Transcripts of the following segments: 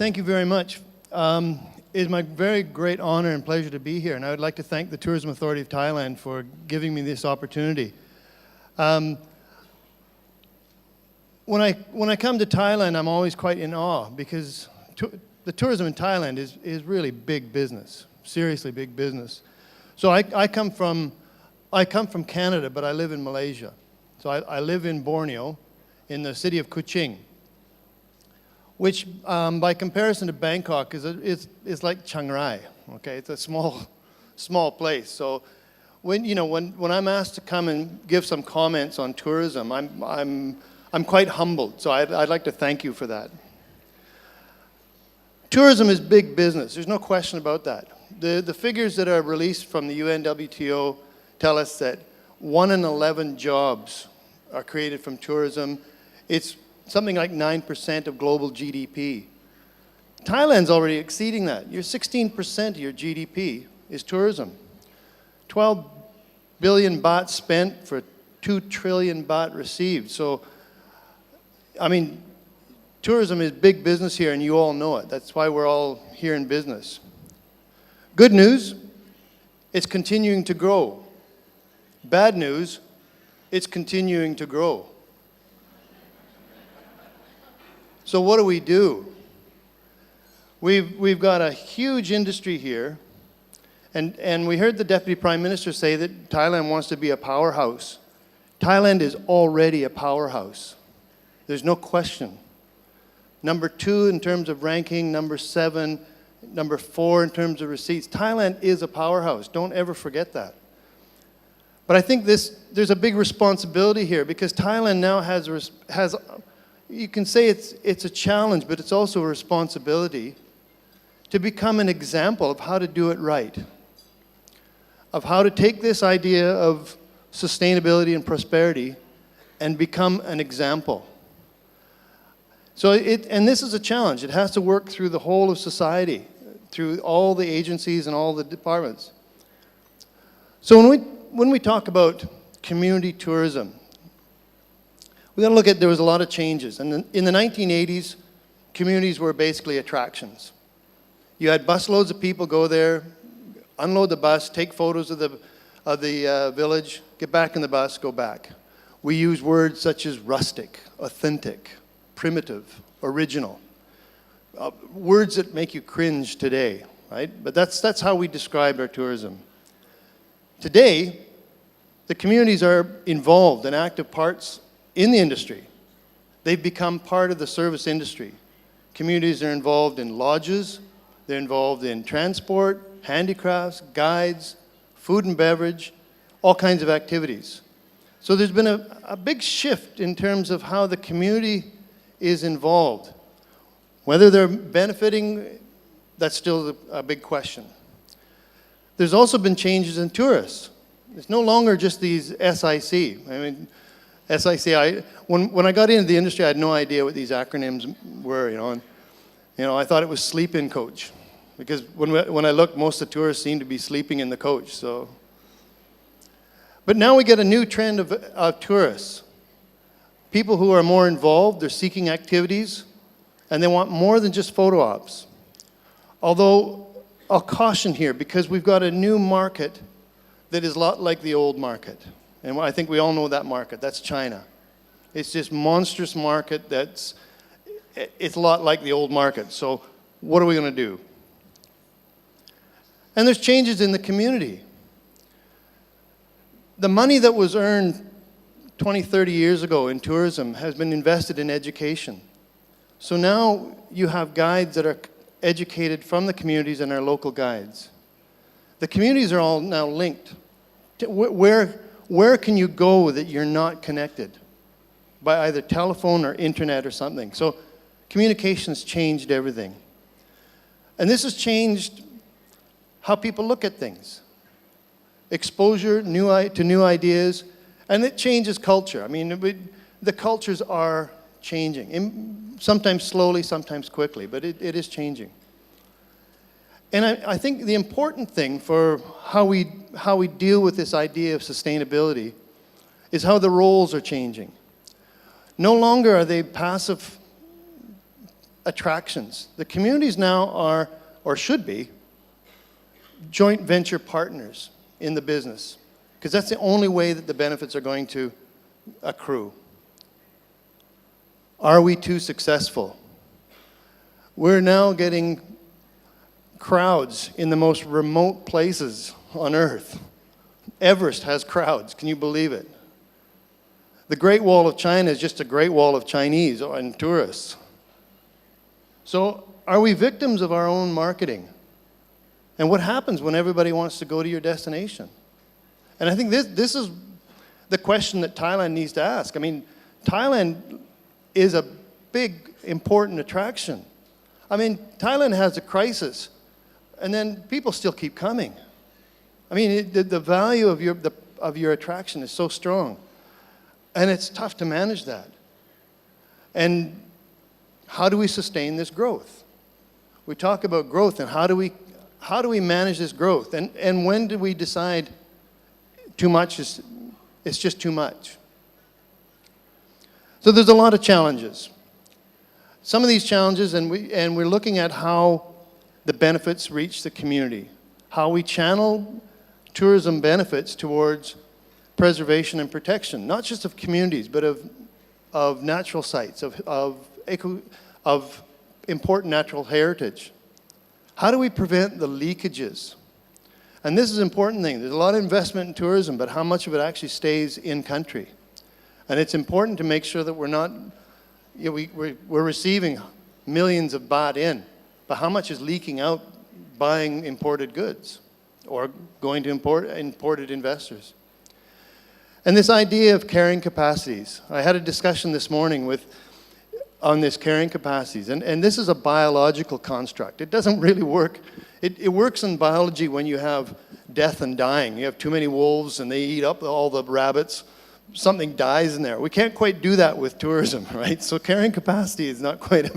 Thank you very much. It's my very great honor and pleasure to be here, and I would like to thank the Tourism Authority of Thailand for giving me this opportunity. When I come to Thailand, I'm always quite in awe because the tourism in Thailand is really big business, seriously big business. So I come from Canada, but I live in Malaysia. So I live in Borneo, in the city of Kuching, which by comparison to Bangkok is like Chiang Rai. Okay, it's a small place. So when I'm asked to come and give some comments on tourism, I'm quite humbled. So I'd like to thank you for that. Tourism is big business. There's no question about that. The figures that are released from the UNWTO tell us that 1 in 11 jobs are created from tourism. It's something like 9% of global GDP. Thailand's already exceeding that. 16% of your GDP is tourism. 12 billion baht spent for 2 trillion baht received. So, I mean, tourism is big business here, and you all know it. That's why we're all here in business. Good news, it's continuing to grow. Bad news, it's continuing to grow. So what do? We've got a huge industry here, and we heard the Deputy Prime Minister say that Thailand wants to be a powerhouse. Thailand is already a powerhouse. There's no question. Number 2 in terms of ranking, number 7, number 4 in terms of receipts. Thailand is a powerhouse. Don't ever forget that. But I think there's a big responsibility here because Thailand now has you can say it's a challenge, but it's also a responsibility to become an example of how to do it right, of how to take this idea of sustainability and prosperity and become an example. So and this is a challenge. It has to work through the whole of society, through all the agencies and all the departments. So when we talk about community tourism, we got to look at, there was a lot of changes. And in the 1980s, communities were basically attractions. You had busloads of people go there, unload the bus, take photos of the village, get back in the bus, go back. We use words such as rustic, authentic, primitive, original. Words that make you cringe today, right? But that's how we describe our tourism. Today, the communities are involved in active parts in the industry. They've become part of the service industry. Communities are involved in lodges, they're involved in transport, handicrafts, guides, food and beverage, all kinds of activities. So there's been a big shift in terms of how the community is involved. Whether they're benefiting, that's still a big question. There's also been changes in tourists. It's no longer just these SIC. I mean, SIC, when I got into the industry, I had no idea what these acronyms were, and I thought it was sleep-in coach. Because when I looked, most of the tourists seemed to be sleeping in the coach, so. But now we get a new trend of tourists. People who are more involved, they're seeking activities, and they want more than just photo ops. Although, I'll caution here, because we've got a new market that is a lot like the old market. And I think we all know that market. That's China. It's this monstrous market it's a lot like the old market. So what are we going to do? And there's changes in the community. The money that was earned 20, 30 years ago in tourism has been invested in education. So now you have guides that are educated from the communities and our local guides. The communities are all now linked. Where can you go that you're not connected? By either telephone or internet or something. So communications changed everything. And this has changed how people look at things. Exposure to new ideas, and it changes culture. I mean, the cultures are changing. Sometimes slowly, sometimes quickly, but it is changing. And I think the important thing for how we deal with this idea of sustainability is how the roles are changing. No longer are they passive attractions. The communities now are, or should be, joint venture partners in the business, because that's the only way that the benefits are going to accrue. Are we too successful? We're now getting crowds in the most remote places on earth. Everest has crowds, can you believe it? The Great Wall of China is just a Great Wall of Chinese and tourists. So are we victims of our own marketing? And what happens when everybody wants to go to your destination? And I think this is the question that Thailand needs to ask. I mean, Thailand is a big, important attraction. I mean, Thailand has a crisis, and then people still keep coming. I mean, the value of your attraction is so strong, and it's tough to manage that. And how do we sustain this growth? We talk about growth, and how do we manage this growth? And when do we decide too much it's just too much? So there's a lot of challenges. Some of these challenges, and we're looking at how the benefits reach the community, how we channel tourism benefits towards preservation and protection, not just of communities, but of natural sites, of important natural heritage. How do we prevent the leakages? And this is an important thing. There's a lot of investment in tourism, but how much of it actually stays in country? And it's important to make sure that we're not, we're receiving millions of baht in, but how much is leaking out buying imported goods or going to imported investors? And this idea of carrying capacities. I had a discussion this morning on this carrying capacities, and this is a biological construct. It doesn't really work. It works in biology when you have death and dying. You have too many wolves and they eat up all the rabbits. Something dies in there. We can't quite do that with tourism, right? So carrying capacity is not quite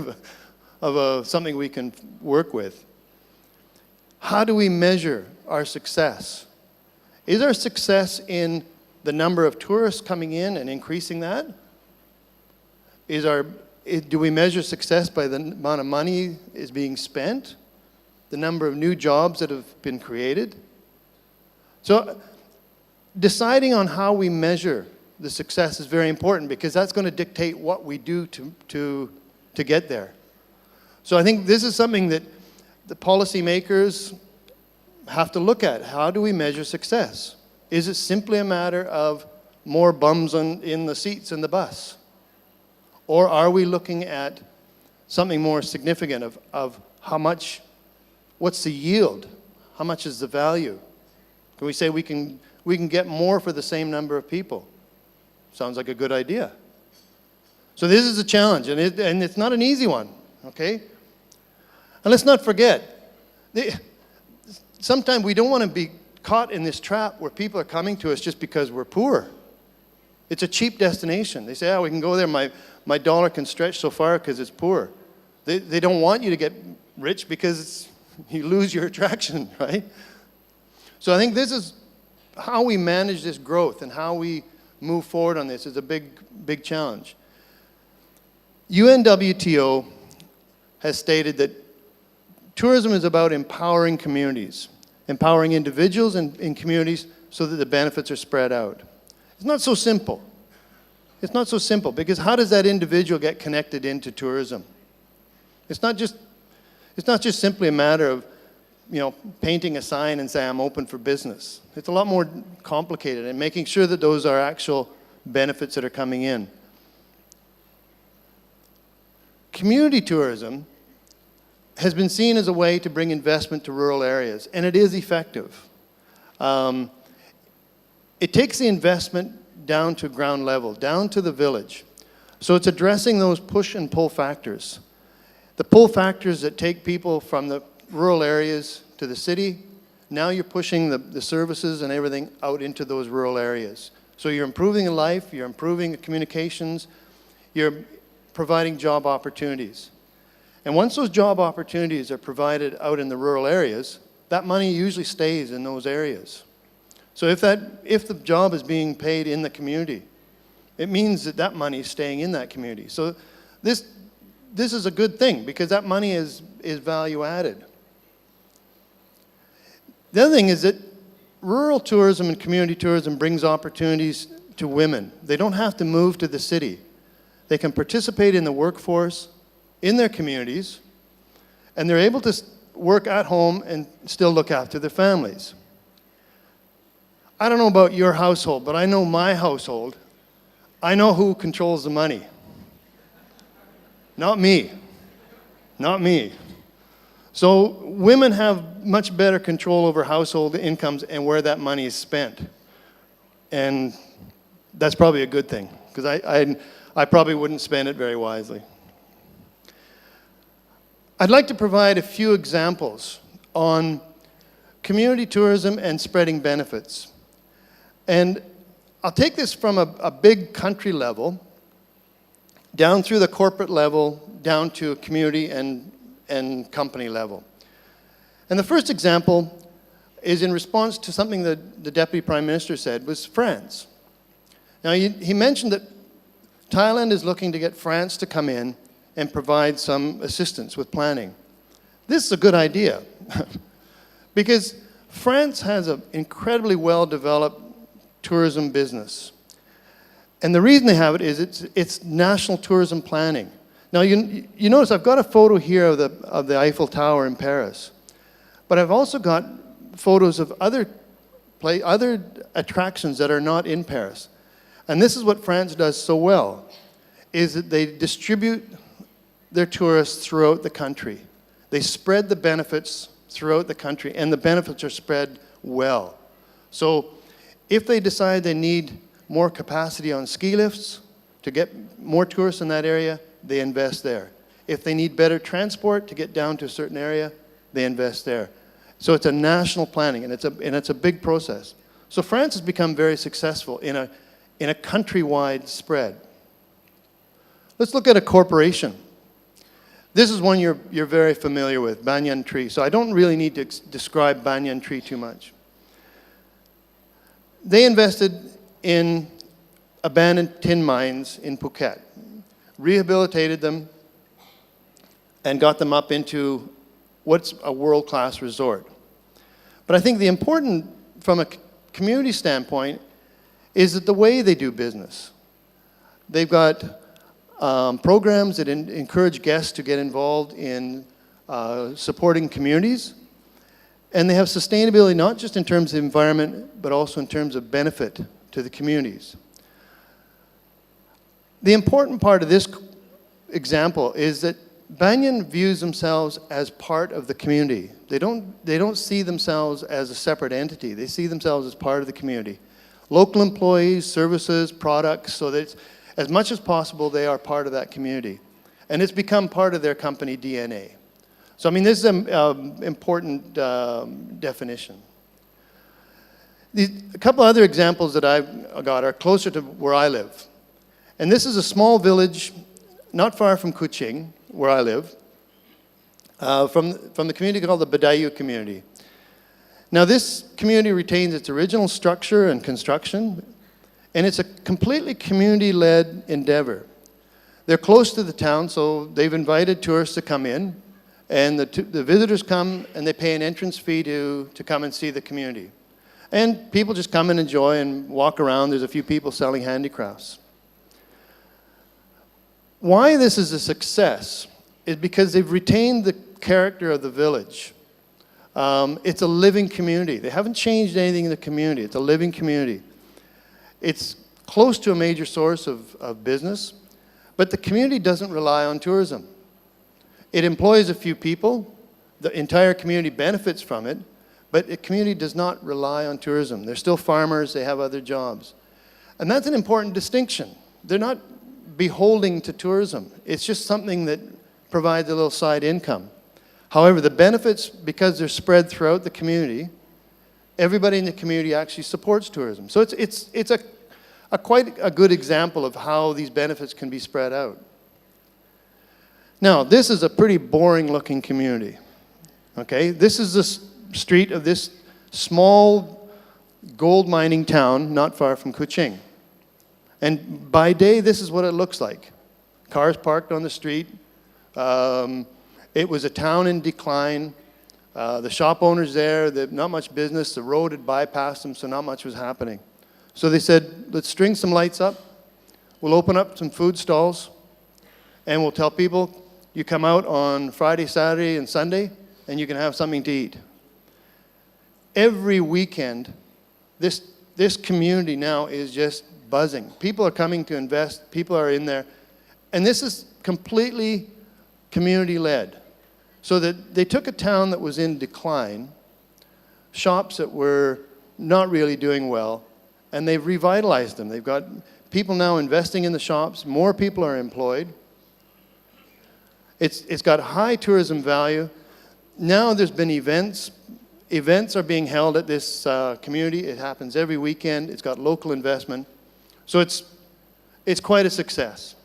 something we can work with. How do we measure our success? Is our success in the number of tourists coming in and increasing that? Do we measure success by the amount of money is being spent? The number of new jobs that have been created? So deciding on how we measure the success is very important, because that's going to dictate what we do to get there. So I think this is something that the policymakers have to look at. How do we measure success? Is it simply a matter of more bums in the seats in the bus? Or are we looking at something more significant of how much, what's the yield? How much is the value? Can we say we can get more for the same number of people? Sounds like a good idea. So this is a challenge, and it's not an easy one, okay? And let's not forget, sometimes we don't want to be caught in this trap where people are coming to us just because we're poor. It's a cheap destination. They say, we can go there, my dollar can stretch so far because it's poor. They don't want you to get rich because you lose your attraction, right? So I think this is how we manage this growth and how we move forward on this is a big challenge. UNWTO has stated that tourism is about empowering communities, empowering individuals and communities so that the benefits are spread out. It's not so simple. It's not so simple, because how does that individual get connected into tourism? It's not just simply a matter of, painting a sign and say, I'm open for business. It's a lot more complicated, and making sure that those are actual benefits that are coming in. Community tourism has been seen as a way to bring investment to rural areas, and it is effective. It takes the investment down to ground level, down to the village. So it's addressing those push and pull factors. The pull factors that take people from the rural areas to the city, now you're pushing the services and everything out into those rural areas. So you're improving the life, you're improving the communications, you're providing job opportunities. And once those job opportunities are provided out in the rural areas, that money usually stays in those areas. So if the job is being paid in the community, it means that money is staying in that community. So this is a good thing because that money is value added. The other thing is that rural tourism and community tourism brings opportunities to women. They don't have to move to the city. They can participate in the workforce in their communities, and they're able to work at home and still look after their families. I don't know about your household, but I know my household. I know who controls the money. Not me. Not me. So women have much better control over household incomes and where that money is spent. And that's probably a good thing, because I probably wouldn't spend it very wisely. I'd like to provide a few examples on community tourism and spreading benefits. And I'll take this from a big country level, down through the corporate level, down to a community and company level. And the first example is in response to something that the Deputy Prime Minister said, was France. Now, he mentioned that Thailand is looking to get France to come in and provide some assistance with planning. This is a good idea because France has an incredibly well-developed tourism business. And the reason they have it is it's national tourism planning. Now, you notice I've got a photo here of the Eiffel Tower in Paris, but I've also got photos of other attractions that are not in Paris. And this is what France does so well, is that they distribute their tourists throughout the country. They spread the benefits throughout the country, and the benefits are spread well. So if they decide they need more capacity on ski lifts to get more tourists in that area, they invest there. If they need better transport to get down to a certain area, they invest there. So it's a national planning, and it's a big process. So France has become very successful in a countrywide spread. Let's look at a corporation. This is one you're very familiar with, Banyan Tree. So I don't really need to describe Banyan Tree too much. They invested in abandoned tin mines in Phuket, rehabilitated them, and got them up into what's a world-class resort. But I think the important, from a community standpoint, is that the way they do business. They've got programs that encourage guests to get involved in supporting communities. And they have sustainability not just in terms of environment, but also in terms of benefit to the communities. The important part of this example is that Banyan views themselves as part of the community. They don't see themselves as a separate entity. They see themselves as part of the community. Local employees, services, products, so that as much as possible, they are part of that community. And it's become part of their company DNA. So, I mean, this is an important definition. A couple other examples that I've got are closer to where I live. And this is a small village not far from Kuching, where I live, from the community called the Basiuk community. Now, this community retains its original structure and construction, and it's a completely community-led endeavor. They're close to the town, so they've invited tourists to come in, and the visitors come and they pay an entrance fee to come and see the community. And people just come and enjoy and walk around. There's a few people selling handicrafts. Why this is a success is because they've retained the character of the village. It's a living community. They haven't changed anything in the community. It's a living community. It's close to a major source of business, but the community doesn't rely on tourism. It employs a few people. The entire community benefits from it, but the community does not rely on tourism. They're still farmers. They have other jobs. And that's an important distinction. They're not beholding to tourism. It's just something that provides a little side income. However, the benefits, because they're spread throughout the community, everybody in the community actually supports tourism. So it's quite a good example of how these benefits can be spread out. Now, this is a pretty boring looking community. Okay, this is the street of this small gold mining town not far from Kuching. And by day, this is what it looks like. Cars parked on the street, It was a town in decline. The shop owners there, not much business. The road had bypassed them, so not much was happening. So they said, let's string some lights up. We'll open up some food stalls, and we'll tell people, you come out on Friday, Saturday, and Sunday, and you can have something to eat. Every weekend, this community now is just buzzing. People are coming to invest. People are in there. And this is completely community-led. So that they took a town that was in decline, shops that were not really doing well, and they've revitalized them. They've got people now investing in the shops. More people are employed. It's got high tourism value. Now there's been events. Events are being held at this community. It happens every weekend. It's got local investment. So it's quite a success.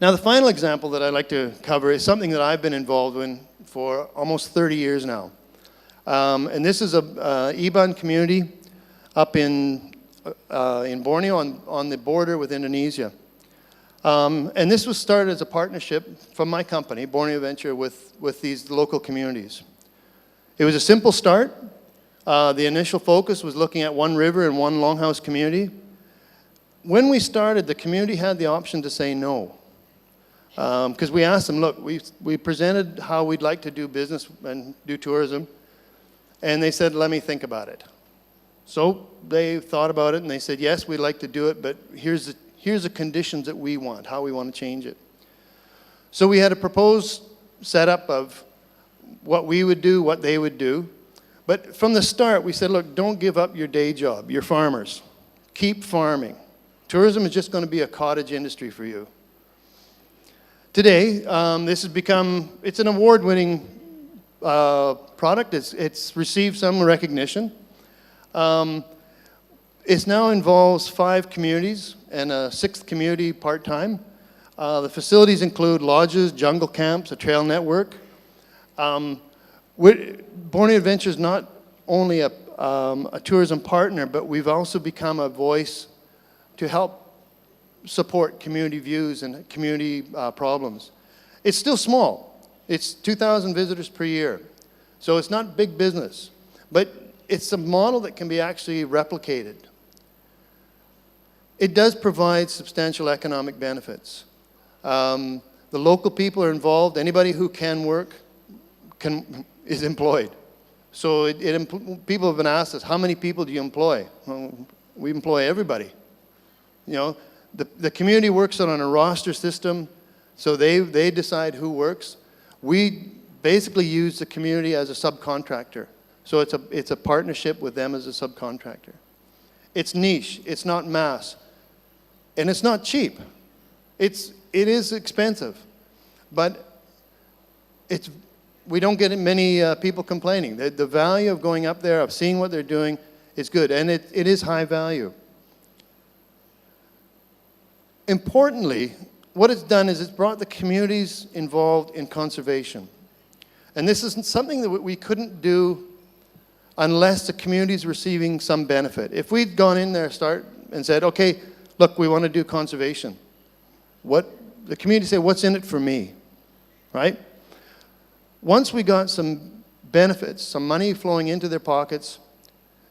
Now the final example that I'd like to cover is something that I've been involved in for almost 30 years now. And this is a Iban community up in Borneo on the border with Indonesia. And this was started as a partnership from my company, Borneo Venture, with these local communities. It was a simple start. The initial focus was looking at one river and one longhouse community. When we started, the community had the option to say no. Because we asked them, look, we presented how we'd like to do business and do tourism, and they said, let me think about it. So they thought about it, and they said, yes, we'd like to do it, but here's the conditions that we want, how we want to change it. So we had a proposed setup of what we would do, what they would do. But from the start, we said, look, don't give up your day job. You're farmers. Keep farming. Tourism is just going to be a cottage industry for you. Today, this has become, it's an award-winning product. It's received some recognition. It now involves 5 communities and a 6th community part-time. The facilities include lodges, jungle camps, a trail network. Borneo Adventure is not only a tourism partner, but we've also become a voice to help support community views and community problems. It's still small. It's 2,000 visitors per year. So it's not big business, but it's a model that can be actually replicated. It does provide substantial economic benefits. The local people are involved. Anybody who can work is employed. So people have been asked us, how many people do you employ? Well, we employ everybody. You know, the community works on a roster system, so they decide who works. We basically use the community as a subcontractor. So it's a partnership with them as a subcontractor. It's niche, it's not mass, and it's not cheap. It is expensive, but we don't get many people complaining. The value of going up there, of seeing what they're doing, is good, and it is high value. Importantly, what it's done is it's brought the communities involved in conservation. And this is something that we couldn't do unless the community is receiving some benefit. If we'd gone in there and said, okay, look, we want to do conservation. The community said, what's in it for me, right? Once we got some benefits, some money flowing into their pockets,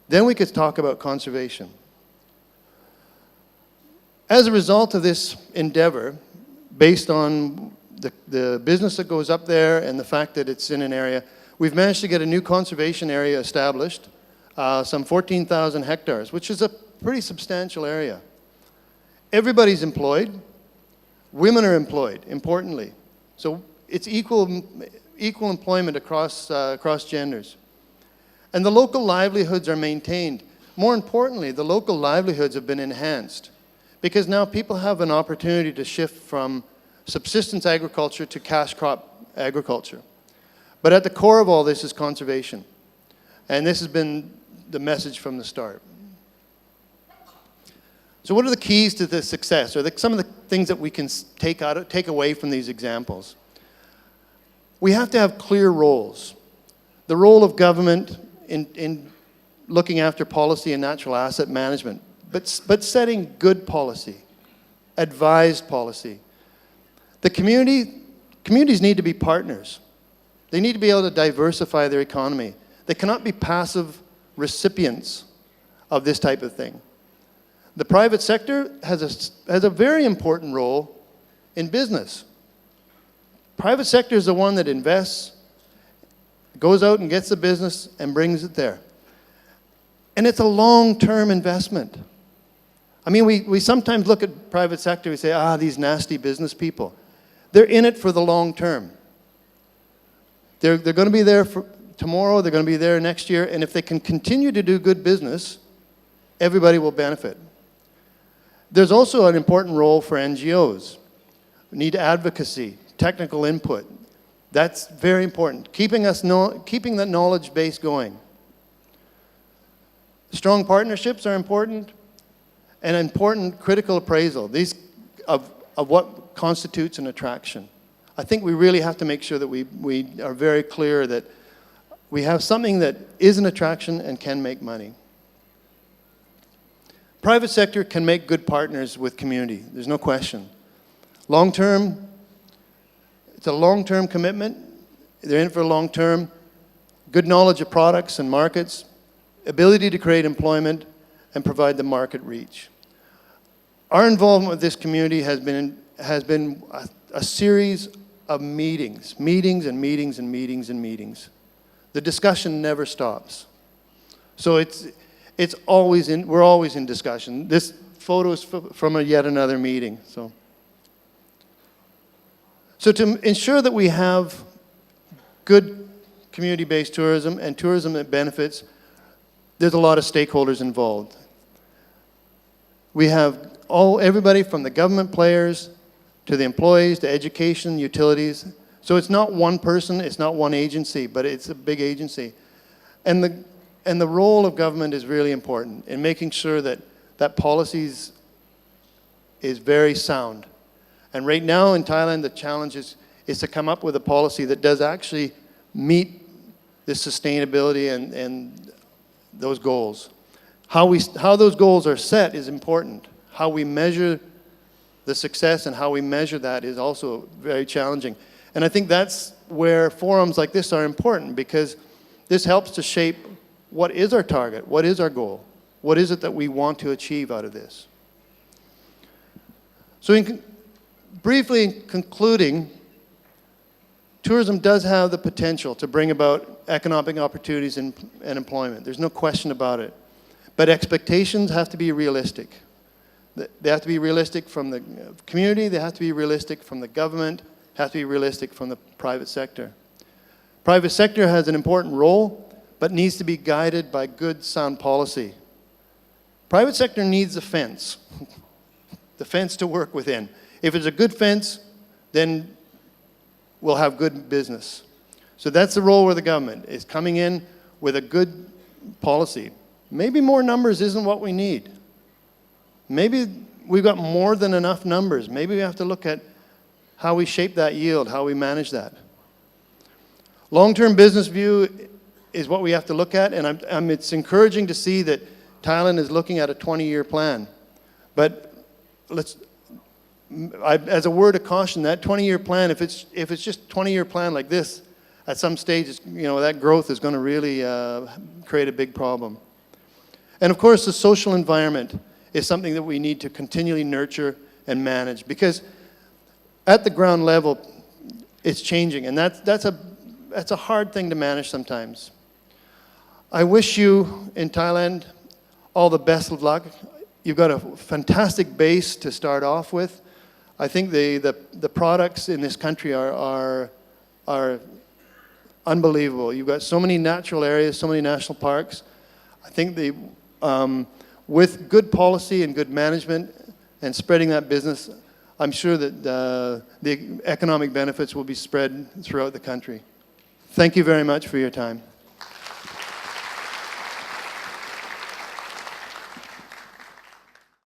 then we could talk about conservation. As a result of this endeavor, based on the business that goes up there and the fact that it's in an area, we've managed to get a new conservation area established, some 14,000 hectares, which is a pretty substantial area. Everybody's employed. Women are employed, importantly. So it's equal employment across genders. And the local livelihoods are maintained. More importantly, the local livelihoods have been enhanced, because now people have an opportunity to shift from subsistence agriculture to cash crop agriculture. But at the core of all this is conservation. And this has been the message from the start. So what are the keys to this success, or some of the things that we can take away from these examples? We have to have clear roles. The role of government in looking after policy and natural asset management, but setting good policy, advised policy. The communities need to be partners. They need to be able to diversify their economy. They cannot be passive recipients of this type of thing. The private sector has a very important role in business. Private sector is the one that invests, goes out and gets the business and brings it there. And it's a long-term investment. I mean, we sometimes look at private sector, we say, these nasty business people. They're in it for the long term. They're going to be there for tomorrow, they're going to be there next year, and if they can continue to do good business, everybody will benefit. There's also an important role for NGOs. We need advocacy, technical input. That's very important. Keeping that knowledge base going. Strong partnerships are important, and important critical appraisal. These of what constitutes an attraction. I think we really have to make sure that we are very clear that we have something that is an attraction and can make money. Private sector can make good partners with community. There's no question. Long-term, it's a long-term commitment. They're in for long term. Good knowledge of products and markets, ability to create employment, and provide the market reach. Our involvement with this community has been a series of meetings. The discussion never stops. So it's always we're always in discussion. This photo is from yet another meeting. So to ensure that we have good community-based tourism and tourism that benefits, there's a lot of stakeholders involved. We have everybody from the government players to the employees to education, utilities. So it's not one person, it's not one agency, but it's a big agency. And the role of government is really important in making sure that policies is very sound. And right now in Thailand, the challenge is to come up with a policy that does actually meet the sustainability and those goals. How those goals are set is important. How we measure the success and how we measure that is also very challenging. And I think that's where forums like this are important, because this helps to shape what is our target, what is our goal, what is it that we want to achieve out of this. So briefly concluding, tourism does have the potential to bring about economic opportunities and employment. There's no question about it. But expectations have to be realistic. They have to be realistic from the community, they have to be realistic from the government, have to be realistic from the private sector. Private sector has an important role, but needs to be guided by good, sound policy. Private sector needs a fence, the fence to work within. If it's a good fence, then we'll have good business. So that's the role of the government, is coming in with a good policy. Maybe more numbers isn't what we need. Maybe we've got more than enough numbers. Maybe we have to look at how we shape that yield, how we manage that. Long-term business view is what we have to look at, and it's encouraging to see that Thailand is looking at a 20-year plan. But as a word of caution, that 20-year plan, if it's just a 20-year plan like this, at some stage, that growth is going to really create a big problem. And of course, the social environment is something that we need to continually nurture and manage, because at the ground level, it's changing, and that's a hard thing to manage sometimes. I wish you in Thailand all the best of luck. You've got a fantastic base to start off with. I think the products in this country are unbelievable. You've got so many natural areas, so many national parks. I think with good policy and good management and spreading that business, I'm sure that the economic benefits will be spread throughout the country. Thank you very much for your time.